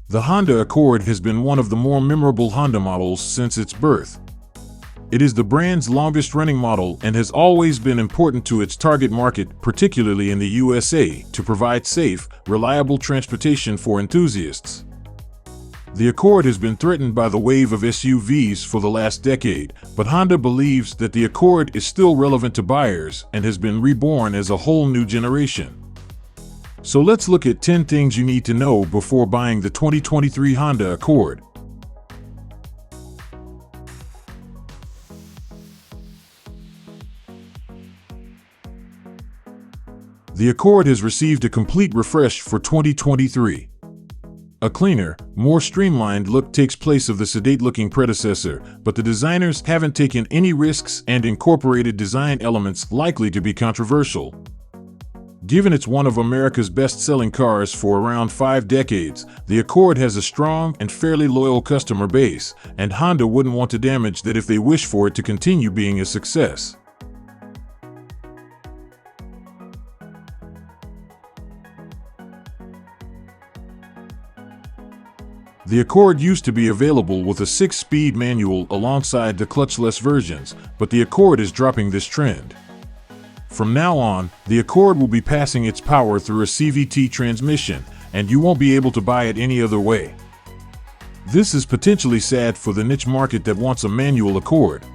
The Honda Accord has been one of the more memorable Honda models since its birth. It is the brand's longest-running model and has always been important to its target market, particularly in the USA, to provide safe, reliable transportation for enthusiasts. The Accord has been threatened by the wave of SUVs for the last decade, but Honda believes that the Accord is still relevant to buyers and has been reborn as a whole new generation. So let's look at 10 things you need to know before buying the 2023 Honda Accord. The Accord has received a complete refresh for 2023. A cleaner, more streamlined look takes place of the sedate-looking predecessor, but the designers haven't taken any risks and incorporated design elements likely to be controversial. Given it's one of America's best-selling cars for around 5 decades, the Accord has a strong and fairly loyal customer base, and Honda wouldn't want to damage that if they wish for it to continue being a success. The Accord used to be available with a 6-speed manual alongside the clutchless versions, but the Accord is dropping this trend. From now on, the Accord will be passing its power through a CVT transmission, and you won't be able to buy it any other way. This is potentially sad for the niche market that wants a manual Accord.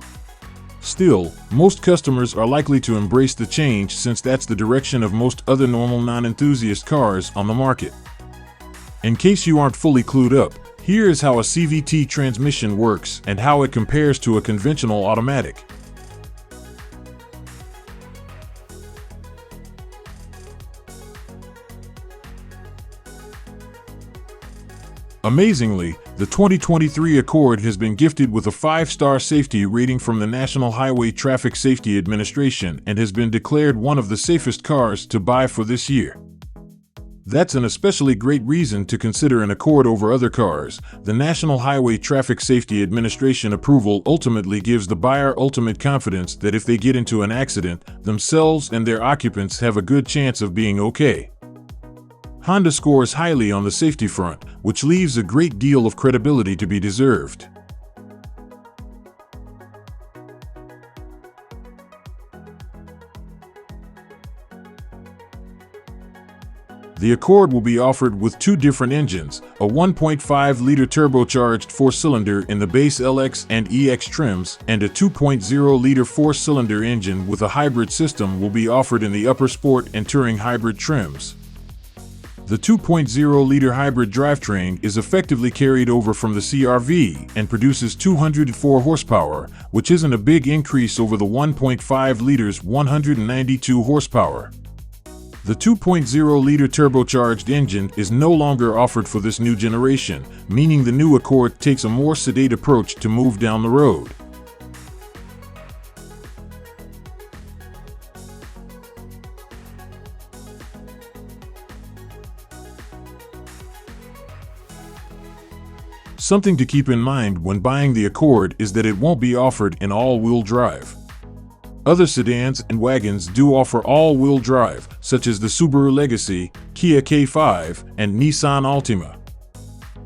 Still, most customers are likely to embrace the change since that's the direction of most other normal non-enthusiast cars on the market. In case you aren't fully clued up, here is how a CVT transmission works and how it compares to a conventional automatic. Amazingly, the 2023 Accord has been gifted with a 5-star safety rating from the National Highway Traffic Safety Administration and has been declared one of the safest cars to buy for this year. That's an especially great reason to consider an Accord over other cars. The National Highway Traffic Safety Administration approval ultimately gives the buyer ultimate confidence that if they get into an accident, themselves and their occupants have a good chance of being okay. Honda scores highly on the safety front, which leaves a great deal of credibility to be deserved. The Accord will be offered with 2 different engines, a 1.5-liter turbocharged 4-cylinder in the base LX and EX trims, and a 2.0-liter 4-cylinder engine with a hybrid system will be offered in the upper sport and touring hybrid trims. The 2.0-liter hybrid drivetrain is effectively carried over from the CR-V and produces 204 horsepower, which isn't a big increase over the 1.5 liters 192 horsepower. The 2.0-liter turbocharged engine is no longer offered for this new generation, meaning the new Accord takes a more sedate approach to move down the road. Something to keep in mind when buying the Accord is that it won't be offered in all-wheel drive. Other sedans and wagons do offer all-wheel drive, such as the Subaru Legacy, Kia K5, and Nissan Altima.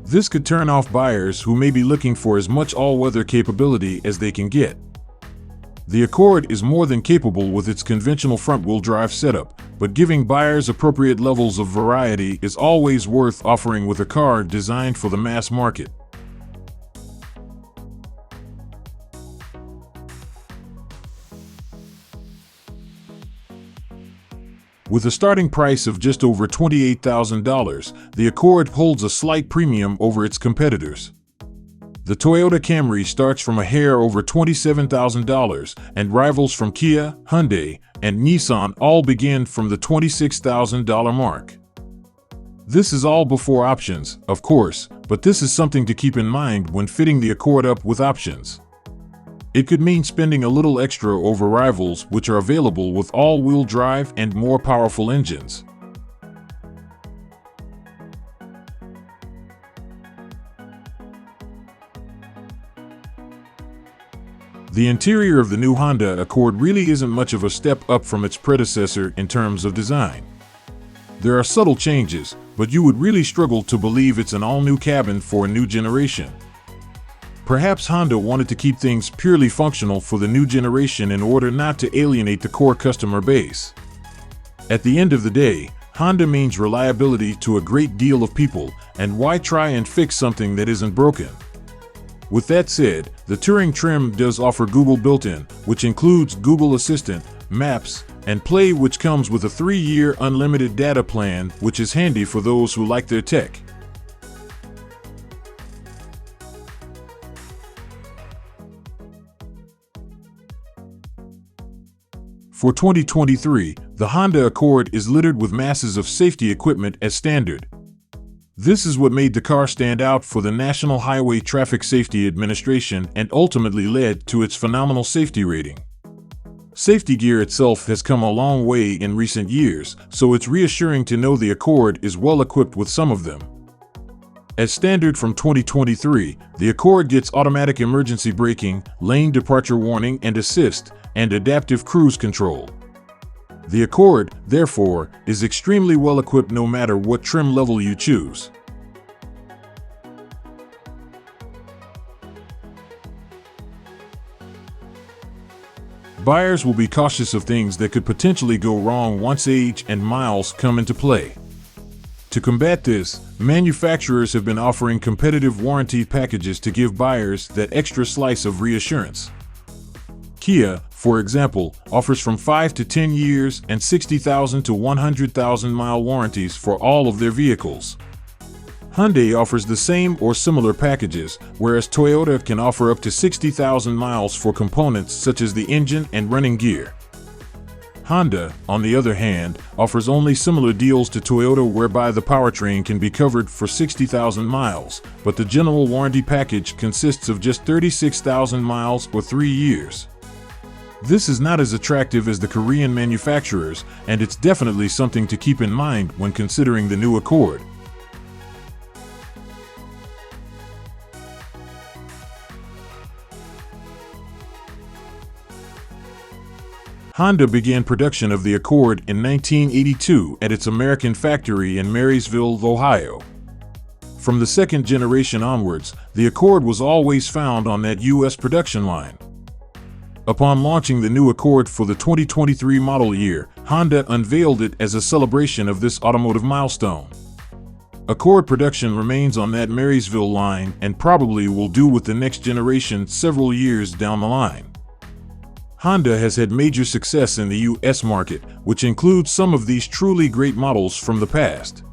This could turn off buyers who may be looking for as much all-weather capability as they can get. The Accord is more than capable with its conventional front-wheel drive setup, but giving buyers appropriate levels of variety is always worth offering with a car designed for the mass market. With a starting price of just over $28,000, the Accord holds a slight premium over its competitors. The Toyota Camry starts from a hair over $27,000, and rivals from Kia, Hyundai, and Nissan all begin from the $26,000 mark. This is all before options, of course, but this is something to keep in mind when fitting the Accord up with options. It could mean spending a little extra over rivals which are available with all-wheel drive and more powerful engines. The interior of the new Honda Accord really isn't much of a step up from its predecessor in terms of design. There are subtle changes, but you would really struggle to believe it's an all-new cabin for a new generation. Perhaps Honda wanted to keep things purely functional for the new generation in order not to alienate the core customer base. At the end of the day, Honda means reliability to a great deal of people, and why try and fix something that isn't broken? With that said, the Touring trim does offer Google built-in, which includes Google Assistant, Maps, and Play, which comes with a 3-year unlimited data plan, which is handy for those who like their tech. For 2023, the Honda Accord is littered with masses of safety equipment as standard. This is what made the car stand out for the National Highway Traffic Safety Administration and ultimately led to its phenomenal safety rating. Safety gear itself has come a long way in recent years, so it's reassuring to know the Accord is well equipped with some of them. As standard from 2023, the Accord gets automatic emergency braking, lane departure warning and assist, and adaptive cruise control. The Accord, therefore, is extremely well equipped no matter what trim level you choose. Buyers will be cautious of things that could potentially go wrong once age and miles come into play. To combat this, manufacturers have been offering competitive warranty packages to give buyers that extra slice of reassurance. Kia, for example, offers from 5 to 10 years and 60,000 to 100,000 mile warranties for all of their vehicles. Hyundai offers the same or similar packages, whereas Toyota can offer up to 60,000 miles for components such as the engine and running gear. Honda, on the other hand, offers only similar deals to Toyota, whereby the powertrain can be covered for 60,000 miles, but the general warranty package consists of just 36,000 miles or 3 years. This is not as attractive as the Korean manufacturers, and it's definitely something to keep in mind when considering the new Accord. Honda began production of the Accord in 1982 at its American factory in Marysville, Ohio. From the second generation onwards, the Accord was always found on that U.S. production line. Upon launching the new Accord for the 2023 model year, Honda unveiled it as a celebration of this automotive milestone. Accord production remains on that Marysville line and probably will do with the next generation several years down the line. Honda has had major success in the U.S. market, which includes some of these truly great models from the past.